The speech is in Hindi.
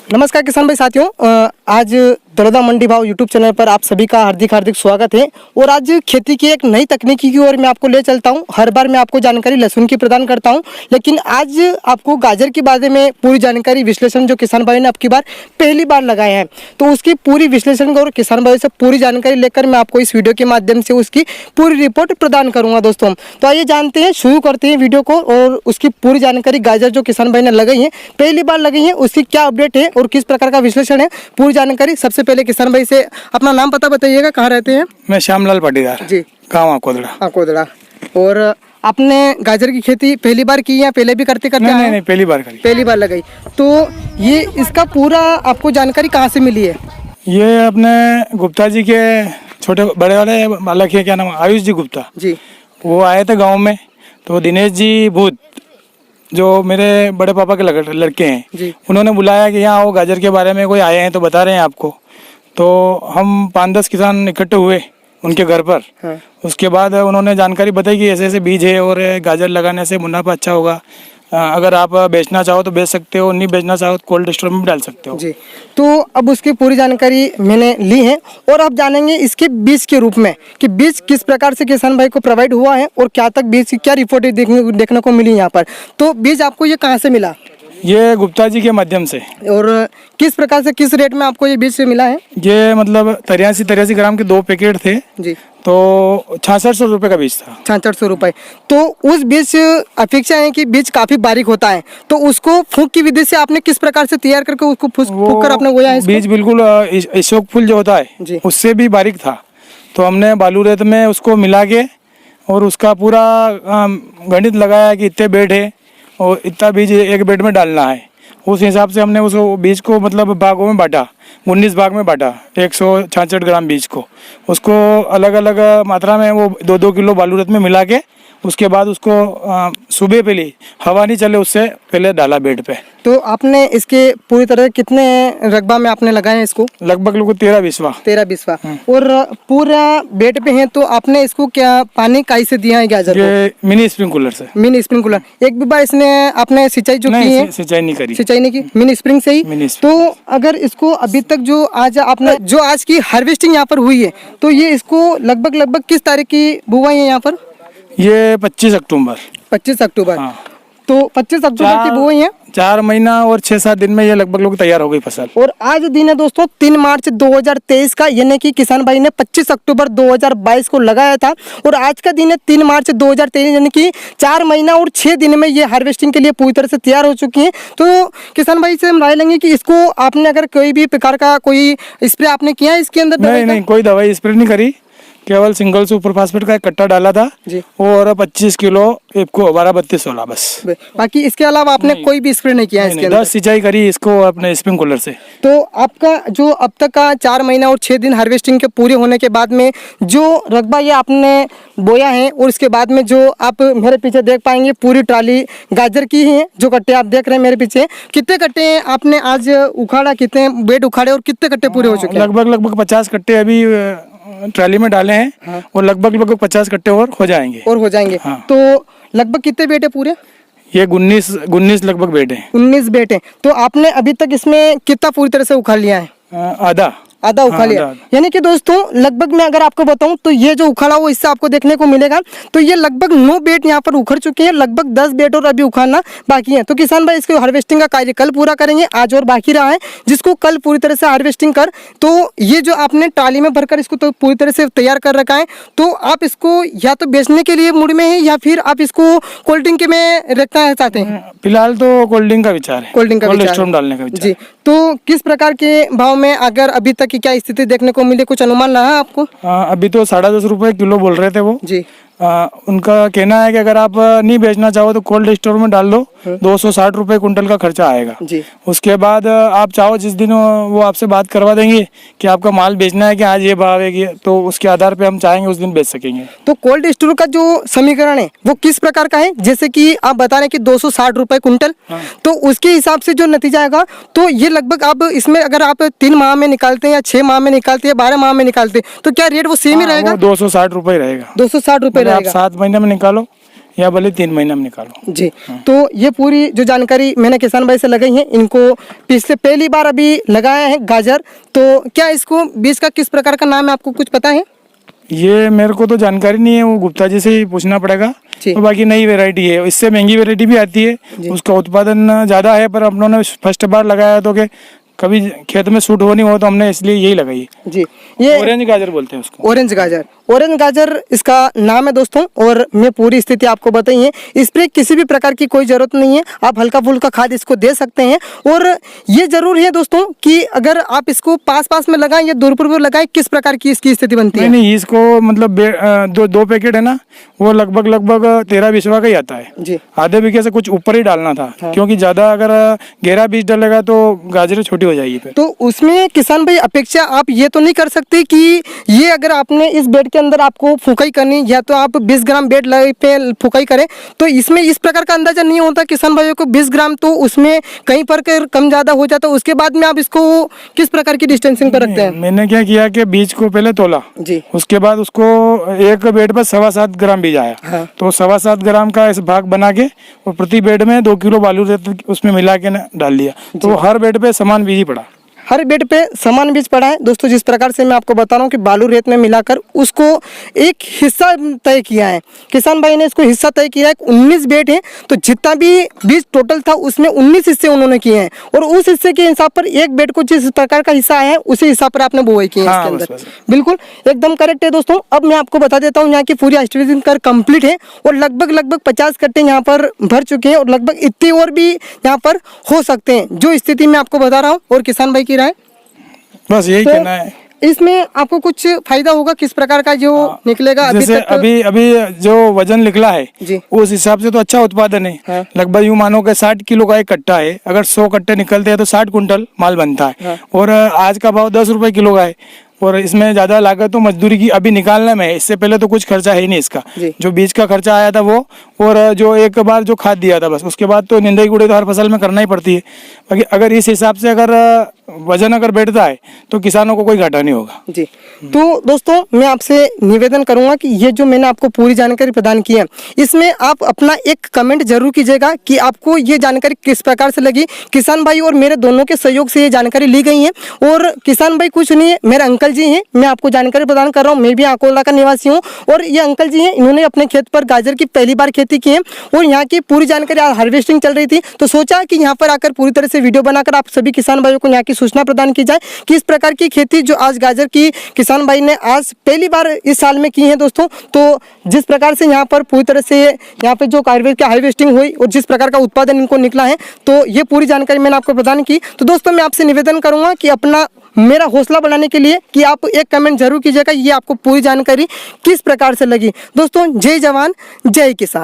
नमस्कार किसान भाई साथियों, आज दरोदा मंडी भाव यूट्यूब चैनल पर आप सभी का हार्दिक हार्दिक स्वागत है। और आज खेती की एक नई तकनीकी की ओर मैं आपको ले चलता हूं। हर बार मैं आपको जानकारी लहसुन की प्रदान करता हूं, लेकिन आज आपको गाजर के बारे में पूरी जानकारी विश्लेषण जो किसान भाई ने अब की बार पहली बार लगाए हैं, तो उसकी पूरी विश्लेषण और किसान भाई से पूरी जानकारी लेकर मैं आपको इस वीडियो के माध्यम से उसकी पूरी रिपोर्ट प्रदान करूँगा। दोस्तों तो आइए जानते हैं, शुरू करते हैं वीडियो को और उसकी पूरी जानकारी। गाजर जो किसान भाई ने लगाई है, पहली बार लगाई है, उसकी क्या अपडेट है और किस प्रकार का विश्लेषण है, पूरी जानकारी। सबसे पहले किसान भाई से अपना नाम पता बताइएगा, कहाँ रहते हैं? मैं श्यामलाल पाटीदार जी, गाँव आकोदड़ा। आकोदड़ा। और आपने गाजर की खेती पहली बार की या पहले भी करते करते? नहीं, पहली बार करी। पहली बार लगाई। तो ये इसका पूरा आपको जानकारी कहाँ से मिली है? ये अपने गुप्ता जी के छोटे बड़े वाले बालक है, क्या नाम, आयुष जी गुप्ता जी, वो आए थे गांव में। तो दिनेश जी भूत जो मेरे बड़े पापा के लड़के हैं जी, उन्होंने बुलाया कि यहाँ आओ, गाजर के बारे में कोई आए हैं तो बता रहे हैं आपको। तो हम 5-10 किसान इकट्ठे हुए उनके घर पर। हाँ। उसके बाद उन्होंने जानकारी बताई कि ऐसे ऐसे बीज है और गाजर लगाने से मुनाफा अच्छा होगा। अगर आप बेचना चाहो तो बेच सकते हो, नहीं बेचना चाहो तो कोल्ड स्टोर में भी डाल सकते हो। जी, तो अब उसकी पूरी जानकारी मैंने ली है और अब जानेंगे इसके बीज के रूप में कि बीज किस प्रकार से किसान भाई को प्रोवाइड हुआ है और क्या तक बीज की क्या रिपोर्ट देखने को मिली यहाँ पर। तो बीज आपको ये कहाँ से मिला? ये गुप्ता जी के माध्यम से। और किस प्रकार से, किस रेट में आपको ये बीज से मिला है? ये मतलब 83 ग्राम के 2 पैकेट थे, जी, तो 6600 रुपये का बीज था। 6600 रुपये। तो उस बीज अपेक्षा है कि बीज काफी बारीक होता है, तो उसको फूंक की विधि से आपने किस प्रकार से तैयार करके उसको फूंक कर आपने बोया है इसको? बीज बिल्कुल अशोक फूल जो होता जी। है उससे भी बारीक था। तो हमने बालू रेत में उसको मिला के और उसका पूरा गणित लगाया कि इतने बेड है और इतना बीज एक बेड में डालना है। उस हिसाब से हमने उस बीज को मतलब भागों में बांटा, 19 भाग में बांटा, 166 ग्राम बीज को। उसको अलग अलग मात्रा में वो 2-2 किलो बालू रेत में मिला के उसके बाद उसको सुबह पहले हवा नहीं चले उससे पहले डाला बेड पे। तो आपने इसके पूरी तरह कितने रकबा में आपने लगाए हैं इसको? लगभग 13-20वां। 13-20वां। और पूरा बेड पे है, तो आपने इसको क्या पानी काई से दिया है गाजर को? ये मिनी स्प्रिंकलर से। Mini sprinkler. एक भी बार इसने आपने सिंचाई जो की है? सिंचाई नहीं करी। सिंचाई नहीं की, मिनी स्प्रिंग से ही। तो अगर इसको अभी तक जो आज की हार्वेस्टिंग यहाँ पर हुई है, तो ये इसको लगभग किस तारीख की बुआई है यहाँ पर? ये 25 अक्टूबर। 25 अक्टूबर। हाँ। तो 25 अक्टूबर की बुआई है। 4 महीना और 6-7 दिन में ये लगभग तैयार हो गई फसल। और आज दिन है दोस्तों 3 मार्च 2023 का, यानी कि किसान भाई ने 25 अक्टूबर 2022 को लगाया था और आज का दिन है 3 मार्च 2023, यानी कि 4 महीना और 6 दिन में ये हार्वेस्टिंग के लिए पूरी तरह से तैयार हो चुकी है। तो किसान भाई से हम राय लेंगे कि इसको आपने अगर कोई भी प्रकार का कोई स्प्रे आपने किया है इसके अंदर? नहीं, कोई दवाई स्प्रे नहीं करी, केवल सिंगल सुपर फास्फेट का एक कट्टा डाला था जी। और 25 किलो इफको 12-32-16 बस। बाकी इसके अलावा आपने कोई भी स्प्रे नहीं किया है इसके अंदर? 10 सिंचाई करी इसको अपने स्प्रिंकलर से। तो आपका जो अब तक का 4 महीना और 6 दिन हार्वेस्टिंग के पूरे होने के बाद में जो रकबा ये आपने बोया है और इसके बाद में जो आप मेरे पीछे देख पाएंगे पूरी ट्राली गाजर की है, जो कट्टे आप देख रहे हैं मेरे पीछे। कितने कट्टे आपने आज उखाड़ा, कितने बेड उखाड़े और कितने कट्टे पूरे हो चुके हैं? लगभग 50 कट्टे अभी ट्राली में डाले हैं। हाँ। और लगभग 50 कट्टे और हो जाएंगे। हाँ। तो लगभग कितने बेड है पूरे? ये 19 लगभग बेड है। 19 बेड है। तो आपने अभी तक इसमें कितना पूरी तरह से उखाड़ लिया है? आधा उखाड़ लिया। यानी कि दोस्तों लगभग मैं अगर आपको बताऊं तो ये जो उखाड़ा वो इससे आपको देखने को मिलेगा। तो ये लगभग 9 बेड यहाँ पर उखड़ चुके हैं, लगभग 10 बेड और अभी उखाड़ना बाकी है। तो किसान भाई इसको हार्वेस्टिंग का कार्य कल पूरा करेंगे, आज और बाकी रहा है जिसको कल पूरी तरह से हार्वेस्टिंग कर। तो ये जो आपने ट्राली में भरकर इसको तो पूरी तरह से तैयार कर रखा है, तो आप इसको या तो बेचने के लिए मूड में है या फिर आप इसको कोल्ड ड्रिंक के में रखना चाहते हैं? फिलहाल तो कोल्ड ड्रिंक का विचार है। कोल्ड ड्रिंक का विचार है। डालने का विचार। जी, तो किस प्रकार के भाव में अगर अभी तक की क्या स्थिति देखने को मिली, कुछ अनुमान रहा आपको? अभी तो 10.5 रुपए किलो बोल रहे थे वो जी। उनका कहना है कि अगर आप नहीं बेचना चाहो तो कोल्ड स्टोर में डाल दो, 260 रुपए कुंटल का खर्चा आएगा जी। उसके बाद आप चाहो जिस दिन वो आपसे बात करवा देंगे कि आपका माल बेचना है कि आज ये भाव है, तो उसके आधार पे हम चाहेंगे उस दिन बेच सकेंगे। तो कोल्ड स्टोर का जो समीकरण है वो किस प्रकार का है? जैसे कि आप बता रहे हैं कि 260 रुपए कुंटल, तो उसके हिसाब से जो नतीजा आएगा तो ये लगभग आप इसमें अगर आप 3 माह में निकालते हैं या 6 माह में निकालते हैं, 12 माह में निकालते हैं, तो क्या रेट वो सेम ही रहेगा? 260 रुपए रहेगा। 260 रुपए आप 7 महीने में निकालो या भले 3 महीने में निकालो। जी, तो ये पूरी जो जानकारी मैंने किसान भाई से लगाई है, इनको पिछले पहली बार अभी लगाया है गाजर। तो क्या इसको बीज का किस प्रकार का नाम है, आपको कुछ पता है? ये मेरे को तो जानकारी नहीं है, वो गुप्ता जी से ही पूछना पड़ेगा। जी। तो बाकी नई वैरायटी है, इससे महंगी वैरायटी भी आती है, उसका उत्पादन ज़्यादा है, पर हम लोगों ने फर्स्ट बार लगाया तो कि कभी खेत में सूट हो नहीं हो, तो हमने इसलिए यही लगाई है। जी, ये ऑरेंज गाजर बोलते हैं उसको। ऑरेंज गाजर, ऑरेंज गाजर इसका नाम है दोस्तों। और मैं पूरी स्थिति आपको बताई है, स्प्रे किसी भी प्रकार की कोई ज़रूरत नहीं है, आप हल्का फुल्का खाद इसको दे सकते हैं। और ये ज़रूर है दोस्तों कि अगर आप इसको पास पास में लगाएं या दूर पूर्व लगाएं, किस प्रकार की इसकी स्थिति बनती है? नहीं, इसको मतलब दो पैकेट है ना, वो लगभग 13-20 का ही आता है। जी, आधे बीघे से कुछ ऊपर ही डालना था। हाँ। क्योंकि ज़्यादा अगर गहरा बीज डालेगा तो गाजरें छोटी हो जाएगी फिर। तो उसमें किसान भाई अपेक्षा आप ये तो नहीं कर सकते कि ये अगर आपने इस बेड के अंदर आपको फुकाई करनी, या तो आप 20 ग्राम बेड पे फुकाई करें, तो इसमें इस प्रकार का अंदाजा नहीं होता किसान भाइयों को 20 ग्राम, तो उसमें कहीं पर कम ज़्यादा हो जाता है, उसके बाद में आप इसको किस प्रकार की डिस्टेंसिंग पर रखते हैं? मैंने क्या किया कि बीज को पहले तोला, जी, उसके बाद उसको एक बेड पर 7.25 ग्राम बीज आया। हाँ। तो 7.25 ग्राम का इस भाग बना के और प्रति बेड में 2 किलो बालू रेत उसमें मिला के डाल दिया, तो हर बेड पे समान बीज ही पड़ा। हर बेड पे समान बीज पड़ा है दोस्तों। जिस प्रकार से मैं आपको बता रहा हूँ कि बालू रेत में मिलाकर उसको एक हिस्सा तय किया है किसान भाई ने, इसको हिस्सा तय किया है। 19 बेड है, तो जितना भी बीज टोटल था उसमें 19 हिस्से उन्होंने किए हैं, और उस हिस्से के हिसाब पर एक बेड को जिस प्रकार का हिस्सा आया है उसी हिसाब पर आपने बुआई की है। हाँ, इसके अंदर बस। बिल्कुल एकदम करेक्ट है दोस्तों। अब मैं आपको बता देता हूँ यहाँ की पूरी एस्टिमेशन कर कंप्लीट है, और लगभग 50 कट्टे यहाँ पर भर चुके हैं, और लगभग इतने और भी यहाँ पर हो सकते हैं, जो स्थिति मैं आपको बता रहा हूँ। और किसान भाई की राय, बस यही तो कहना है। इसमें आपको कुछ फायदा होगा, किस प्रकार का जो निकलेगा अभी जैसे तक? अभी जो वजन निकला है जी, उस हिसाब से तो अच्छा उत्पादन है। हाँ। लगभग यूं मानो कि 60 किलो का एक कट्टा है, अगर 100 कट्टे निकलते हैं तो 60 कुंटल माल बनता है। हाँ। और आज का भाव 10 रुपए किलो का है, और इसमें ज्यादा लागत तो मजदूरी की अभी निकालने में है। इससे पहले तो कुछ खर्चा है ही नहीं इसका, जी। जो बीज का खर्चा आया था वो, और जो एक बार जो खाद दिया था बस, उसके बाद तो निंदाई गुड़ाई तो हर फसल में करना ही पड़ती है। बाकी अगर इस हिसाब से अगर वजन अगर बैठता है तो किसानों को कोई घाटा नहीं होगा। जी, तो दोस्तों मैं आपसे निवेदन करूंगा कि ये जो मैंने आपको पूरी जानकारी प्रदान की है, इसमें आप अपना एक कमेंट जरूर कीजिएगा कि आपको ये जानकारी किस प्रकार से लगी। किसान भाई और मेरे दोनों के सहयोग से ये जानकारी ली गई है, और किसान भाई कुछ नहीं है, मेरे अंकल जी हैं, मैं आपको जानकारी प्रदान कर रहा हूँ। मैं भी अकोला का निवासी हूँ, और ये अंकल जी हैं, इन्होंने अपने खेत पर गाजर की पहली बार खेती की है, और यहाँ की पूरी जानकारी हार्वेस्टिंग चल रही थी, तो सोचा कि यहाँ पर आकर पूरी तरह से वीडियो बनाकर आप सभी किसान भाइयों को यहाँ की सूचना प्रदान की जाए कि इस प्रकार की खेती जो आज गाजर की किसान भाई ने आज पहली बार इस साल में की है दोस्तों। तो जिस प्रकार से यहाँ पर पूरी तरह से यहाँ पे जो गाजर की हार्वेस्टिंग हुई और जिस प्रकार का उत्पादन इनको निकला है, तो ये पूरी जानकारी मैंने आपको प्रदान की। तो दोस्तों मैं आपसे निवेदन करूंगा कि अपना मेरा हौसला बढ़ाने के लिए कि आप एक कमेंट जरूर कीजिएगा, ये आपको पूरी जानकारी किस प्रकार से लगी। दोस्तों जय जवान जय किसान।